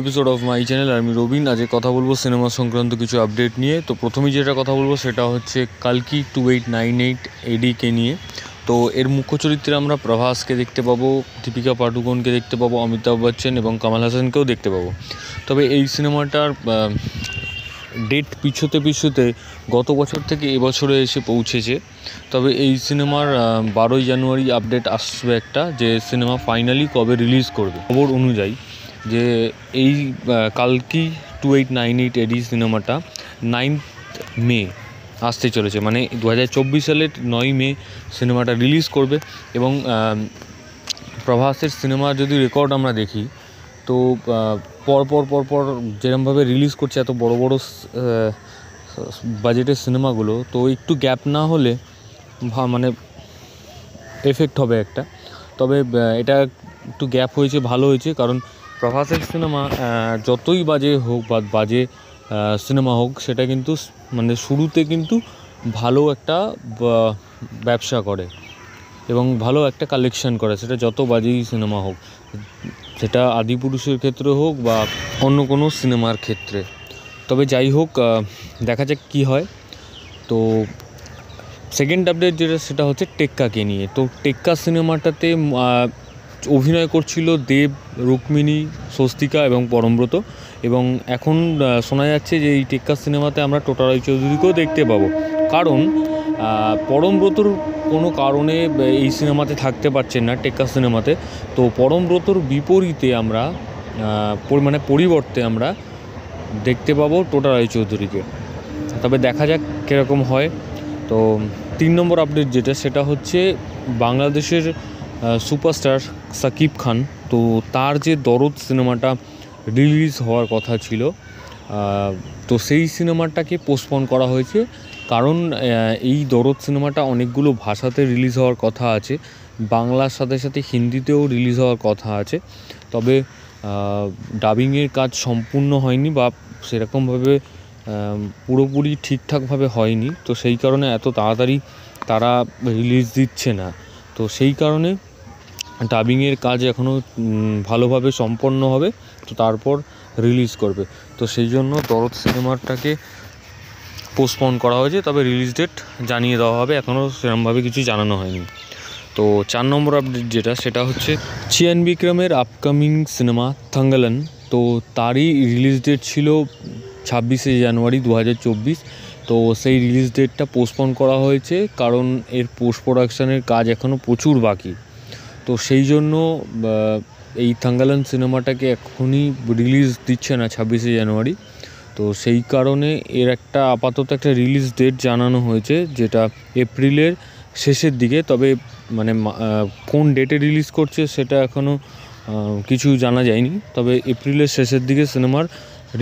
Episode of my channel. আমি রবিন। আজকে কথা বলবো সিনেমা সংক্রান্ত কিছু আপডেট নিয়ে। তো প্রথমেই যেটা কথা বলবো সেটা হচ্ছে কালকি 2898 এডিকে নিয়ে। তো এর মুখ্য চরিত্রে আমরা প্রভাসকে দেখতে পাবো, দীপিকা পাডুকোনকে দেখতে পাবো, অমিতাভ বচ্চন এবং কামাল হাসানকেও দেখতে পাবো। তবে এই সিনেমাটার ডেট পিছোতে গত বছর থেকে এবছরে এসে পৌঁছেছে। তবে এই সিনেমার 12ই জানুয়ারি আপডেট আসবে একটা, যে সিনেমা ফাইনালি কবে রিলিজ করবে। খবর অনুযায়ী যে এই কালকি 2898 এডি সিনেমাটা 9th মে আসতে চলেছে, মানে 2024 সালের 9ই মে সিনেমাটা রিলিজ করবে। এবং প্রভাসের সিনেমা যদি রেকর্ড আমরা দেখি, তো পরপর যেরকমভাবে রিলিজ করছে এত বড় বাজেটের সিনেমাগুলো, তো একটু গ্যাপ না হলে মানে এফেক্ট হবে একটা। তবে এটা একটু গ্যাপ হয়েছে, ভালো হয়েছে, কারণ প্রভাসের সিনেমা যতই বাজে হোক বা বাজে সিনেমা হোক, সেটা কিন্তু মানে শুরুতে কিন্তু ভালো একটা ব্যবসা করে এবং ভালো একটা কালেকশন করে, সেটা যত বাজেই সিনেমা হোক, সেটা আদিপুরুষের ক্ষেত্রে হোক বা অন্য কোনো সিনেমার ক্ষেত্রে। তবে যাই হোক, দেখা যাক কী হয়। তো সেকেন্ড আপডেট যেটা, সেটা হচ্ছে টেক্কাকে নিয়ে। তো টেক্কা সিনেমাটাতে অভিনয় করছিল দেব, রুক্মিণী, স্বস্তিকা এবং পরমব্রত। এবং এখন শোনা যাচ্ছে যে এই টেক্কা সিনেমাতে আমরা টোটা রায়চৌধুরীকেও দেখতে পাবো, কারণ পরমব্রতর কোনো কারণে এই সিনেমাতে থাকতে পারছেন না, টেক্কা সিনেমাতে। তো পরমব্রতর বিপরীতে আমরা পরিবর্তে আমরা দেখতে পাবো টোটা রায়চৌধুরীকে। তবে দেখা যাক কীরকম হয়। তো 3 নম্বর আপডেট যেটা, সেটা হচ্ছে বাংলাদেশের সুপারস্টার সাকিব খান। তো তার যে দরদ সিনেমাটা রিলিজ হওয়ার কথা ছিল, তো সেই সিনেমাটাকে পোস্টপোন করা হয়েছে, কারণ এই দরদ সিনেমাটা অনেকগুলো ভাষাতে রিলিজ হওয়ার কথা আছে, বাংলার সাথে সাথে হিন্দিতেও রিলিজ হওয়ার কথা আছে। তবে ডাবিংয়ের কাজ সম্পূর্ণ হয়নি বা সেরকমভাবে পুরোপুরি ঠিকঠাকভাবে হয়নি, তো সেই কারণে এত তাড়াতাড়ি তারা রিলিজ দিচ্ছে না। তো সেই কারণে ডাবিংয়ের কাজ এখনও ভালোভাবে সম্পন্ন হবে, তো তারপর রিলিজ করবে। তো সেই জন্য দরদ সিনেমাটাকে পোস্টপোন করা হয়েছে, তবে রিলিজ ডেট জানিয়ে দেওয়া হবে, এখনও সেরকমভাবে কিছু জানানো হয়নি। তো 4 নম্বর আপডেট যেটা, সেটা হচ্ছে চিয়ান বিক্রমের আপকামিং সিনেমা থাঙ্গালান। তো তারই রিলিজ ডেট ছিল 26শে জানুয়ারি 2024। তো সেই রিলিজ ডেটটা পোস্টপোন করা হয়েছে, কারণ এর পোস্ট প্রোডাকশানের কাজ এখনও প্রচুর বাকি। তো সেই জন্য এই থাঙ্গালান সিনেমাটাকে এখনই রিলিজ দিচ্ছে না 26শে জানুয়ারি। তো সেই কারণে এর একটা আপাতত একটা রিলিজ ডেট জানানো হয়েছে, যেটা এপ্রিলের শেষের দিকে। তবে মানে কোন ডেটে রিলিজ করছে সেটা এখনও কিছু জানা যায়নি, তবে এপ্রিলের শেষের দিকে সিনেমার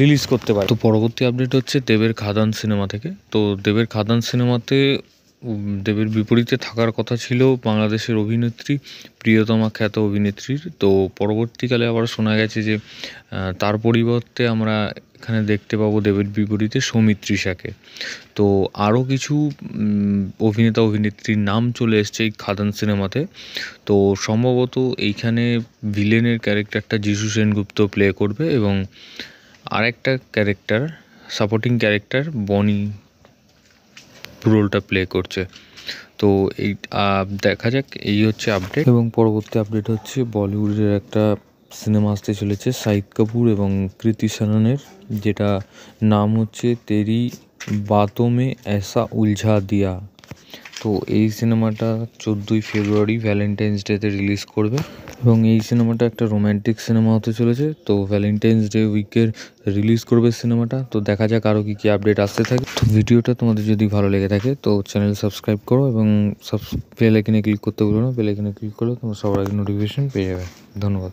রিলিজ করতে পারে। তো পরবর্তী আপডেট হচ্ছে দেবের খাদান সিনেমা থেকে। তো দেবের খাদান সিনেমাতে দেবের বিপরীতে থাকার কথা ছিল বাংলাদেশের অভিনেত্রী প্রিয়তমা খ্যাত অভিনেত্রীর। তো পরবর্তীকালে আবার শোনা গেছে যে তার পরিবর্তে আমরা এখানে দেখতে পাবো দেবের বিপরীতে সৌমিত্রিষাকে। তো আরও কিছু অভিনেতা অভিনেত্রীর নাম চলে এসছে এই খাদান সিনেমাতে। তো সম্ভবত এইখানে ভিলেনের ক্যারেক্টারটা যিশু সেনগুপ্ত প্লে করবে, এবং আরেকটা ক্যারেক্টার, সাপোর্টিং ক্যারেক্টার বনি রোলটা প্লে করছে। তো এই দেখা যাক, এই হচ্ছে আপডেট। এবং পরবর্তী আপডেট হচ্ছে বলিউডের একটা সিনেমা আসতে চলেছে শাহিদ কাপুর এবং কৃতি সাননের, যেটা নাম হচ্ছে তেরি বাতোঁ মে ऐसा উলঝা দিয়া। তো এই সিনেমাটা 14ই ফেব্রুয়ারি ভ্যালেন্টাইন্স ডেতে রিলিজ করবে, এবং এই সিনেমাটা একটা রোম্যান্টিক সিনেমা হতে চলেছে। তো ভ্যালেন্টাইন্স ডে উইকের রিলিজ করবে সিনেমাটা। তো দেখা যাক আরও কী আপডেট আসতে থাকে। তো ভিডিওটা তোমাদের যদি ভালো লেগে থাকে তো চ্যানেল সাবস্ক্রাইব করো, এবং বেল আইকনে ক্লিক করতে ভুলো না। বেল আইকনে ক্লিক করলে তোমরা সবার আগে নোটিফিকেশন পেয়ে যাবে। ধন্যবাদ।